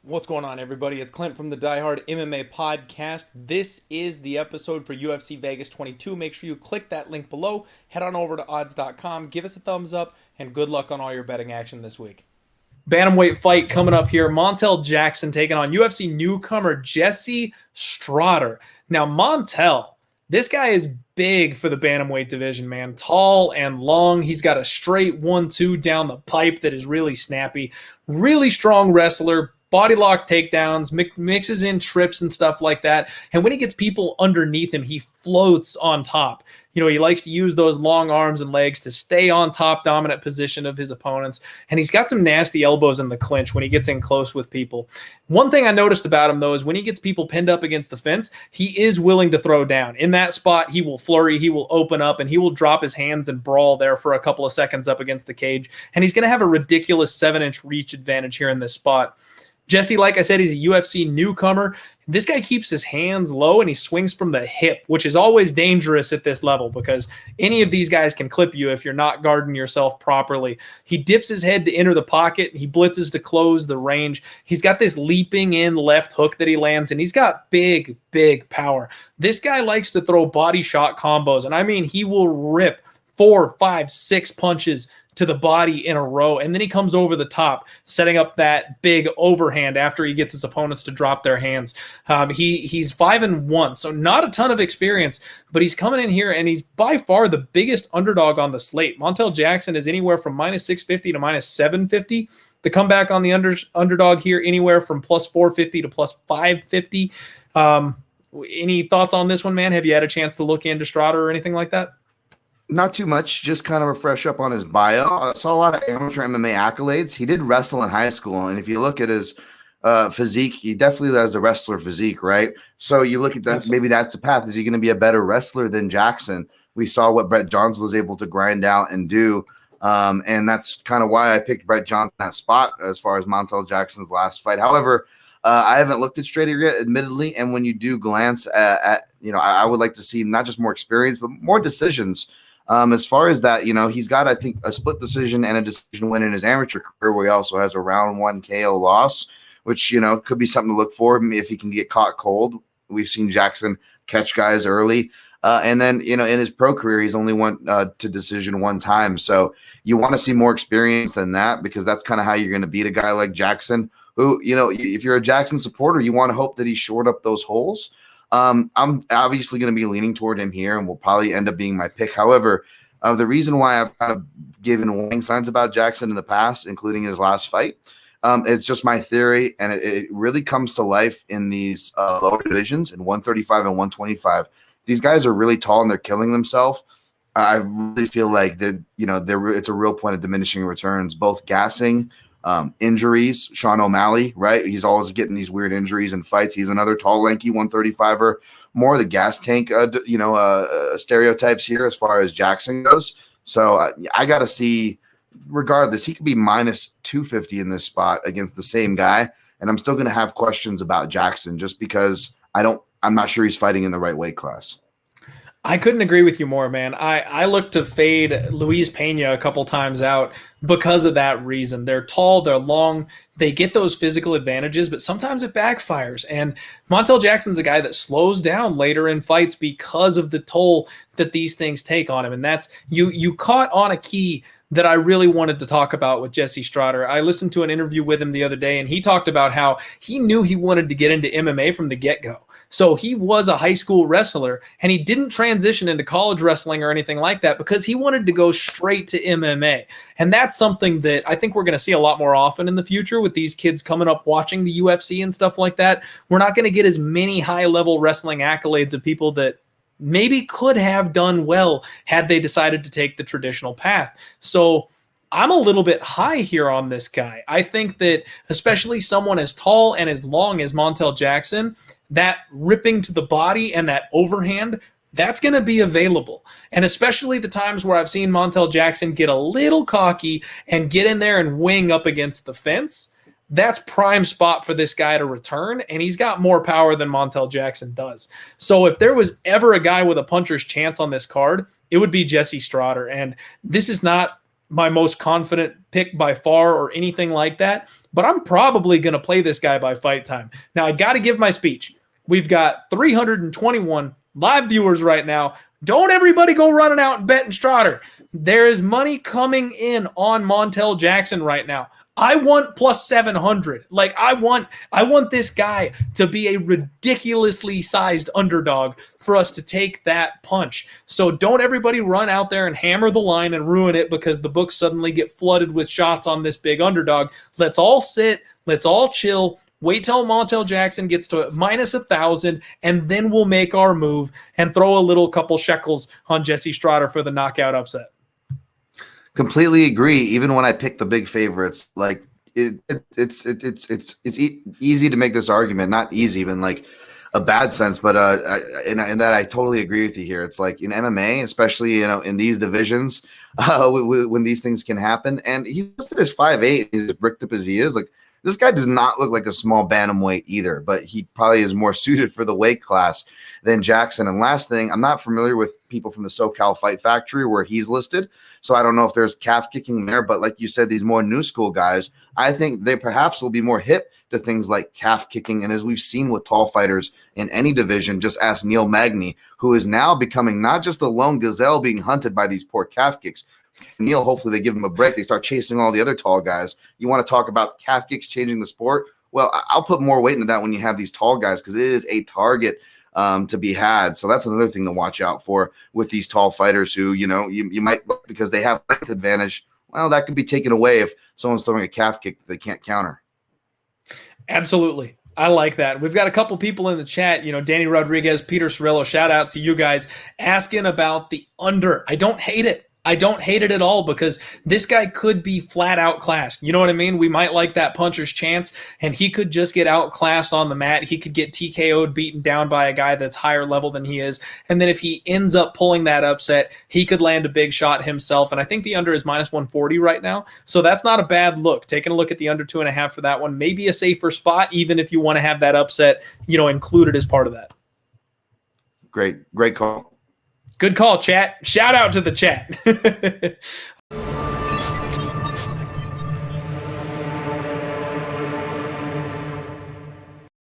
What's going on, everybody? It's Clint from the Die Hard MMA podcast. This is the episode for UFC Vegas 22. Make sure you click that link below, head on over to odds.com, give us a thumbs up, and good luck on all your betting action this week. Bantamweight fight coming up here. Montel Jackson taking on UFC newcomer Jesse Strade. Now, Montel, this guy is big for the bantamweight division, man. Tall and long. He's got a straight 1-2 down the pipe that is really snappy. Really strong wrestler. Body lock takedowns, mixes in trips and stuff like that. And when he gets people underneath him, he floats on top. You know, he likes to use those long arms and legs to stay on top, dominant position of his opponents. And he's got some nasty elbows in the clinch when he gets in close with people. One thing I noticed about him, though, is when he gets people pinned up against the fence, he is willing to throw down. In that spot, he will flurry, he will open up, and he will drop his hands and brawl there for a couple of seconds up against the cage. And he's going to have a ridiculous 7-inch reach advantage here in this spot. Jesse, like I said, he's a UFC newcomer. This guy keeps his hands low and he swings from the hip, which is always dangerous at this level because any of these guys can clip you if you're not guarding yourself properly. He dips his head to enter the pocket. He blitzes to close the range. He's got this leaping in left hook that he lands, and he's got big, big power. This guy likes to throw body shot combos, and I mean, he will rip 4, 5, 6 punches to the body in a row, and then he comes over the top, setting up that big overhand after he gets his opponents to drop their hands. He's 5-1, so not a ton of experience, but he's coming in here, and he's by far the biggest underdog on the slate. Montel Jackson is anywhere from -650 to -750. The comeback on the underdog here, anywhere from +450 to +550. Any thoughts on this one, man? Have you had a chance to look into Strade or anything like that? Not too much, just kind of a fresh up on his bio. I saw a lot of amateur MMA accolades. He did wrestle in high school, and if you look at his physique, he definitely has a wrestler physique, right? So you look at that, Absolutely. maybe that's a path. Is he going to be a better wrestler than Jackson? We saw what Brett Johns was able to grind out and do, and that's kind of why I picked Brett Johns in that spot as far as Montel Jackson's last fight. However, I haven't looked at Strade yet, admittedly, and when you do glance at I would like to see not just more experience, but more decisions. As far as that, he's got, I think, a split decision and a decision win in his amateur career, where he also has a round 1 KO loss, which, could be something to look for if he can get caught cold. We've seen Jackson catch guys early. And then, in his pro career, he's only went to decision 1 time. So you want to see more experience than that, because that's kind of how you're going to beat a guy like Jackson, who, if you're a Jackson supporter, you want to hope that he shored up those holes. I'm obviously going to be leaning toward him here and will probably end up being my pick. However, the reason why I've kind of given warning signs about Jackson in the past, including his last fight, it's just my theory, and it really comes to life in these lower divisions in 135 and 125. These guys are really tall and they're killing themselves. I really feel like that, it's a real point of diminishing returns, both gassing, injuries. Sean O'Malley, right? He's always getting these weird injuries in fights. He's another tall, lanky 135er. More the gas tank, stereotypes here as far as Jackson goes. So I got to see, regardless, he could be -250 in this spot against the same guy, and I'm still going to have questions about Jackson just because I'm not sure he's fighting in the right weight class. I couldn't agree with you more, man. I look to fade Luis Pena a couple times out because of that reason. They're tall, they're long, they get those physical advantages, but sometimes it backfires. And Montel Jackson's a guy that slows down later in fights because of the toll that these things take on him. And that's you caught on a key that I really wanted to talk about with Jesse Strade. I listened to an interview with him the other day, and he talked about how he knew he wanted to get into MMA from the get-go. So he was a high school wrestler, and he didn't transition into college wrestling or anything like that because he wanted to go straight to MMA. And that's something that I think we're going to see a lot more often in the future with these kids coming up watching the UFC and stuff like that. We're not going to get as many high-level wrestling accolades of people that maybe could have done well had they decided to take the traditional path. So I'm a little bit high here on this guy. I think that especially someone as tall and as long as Montel Jackson, that ripping to the body and that overhand, that's going to be available. And especially the times where I've seen Montel Jackson get a little cocky and get in there and wing up against the fence, that's prime spot for this guy to return, and he's got more power than Montel Jackson does. So if there was ever a guy with a puncher's chance on this card, it would be Jesse Strade. And this is not my most confident pick by far or anything like that, but I'm probably going to play this guy by fight time. Now, I got to give my speech. We've got 321 live viewers right now. Don't everybody go running out and betting Strade. There is money coming in on Montel Jackson right now. I want plus 700. Like I want this guy to be a ridiculously sized underdog for us to take that punch. So don't everybody run out there and hammer the line and ruin it because the books suddenly get flooded with shots on this big underdog. Let's all sit. Let's all chill. Wait till Montel Jackson gets to minus 1,000, and then we'll make our move and throw a little couple shekels on Jesse Strade for the knockout upset. Completely agree. Even when I pick the big favorites, like it's easy to make this argument. Not easy, even like a bad sense, but in that I totally agree with you here. It's like in MMA, especially in these divisions, when these things can happen. And he's listed as 5'8", he's as bricked up as he is. Like this guy does not look like a small bantamweight either, but he probably is more suited for the weight class than Jackson. And last thing, I'm not familiar with people from the SoCal Fight Factory where he's listed, so I don't know if there's calf kicking there. But like you said, these more new school guys, I think they perhaps will be more hip to things like calf kicking. And as we've seen with tall fighters in any division, just ask Neil Magny, who is now becoming not just the lone gazelle being hunted by these poor calf kicks. Neil, hopefully they give him a break. They start chasing all the other tall guys. You want to talk about calf kicks changing the sport? Well, I'll put more weight into that when you have these tall guys because it is a target to be had. So that's another thing to watch out for with these tall fighters who, you might, because they have length advantage, well, that could be taken away if someone's throwing a calf kick that they can't counter. Absolutely. I like that. We've got a couple people in the chat, Danny Rodriguez, Peter Cirillo, shout out to you guys asking about the under. I don't hate it. I don't hate it at all because this guy could be flat outclassed. You know what I mean? We might like that puncher's chance, and he could just get outclassed on the mat. He could get TKO'd, beaten down by a guy that's higher level than he is. And then if he ends up pulling that upset, he could land a big shot himself. And I think the under is minus 140 right now. So that's not a bad look. Taking a look at the under 2.5 for that one, maybe a safer spot, even if you want to have that upset, included as part of that. Great call. Good call, chat. Shout out to the chat.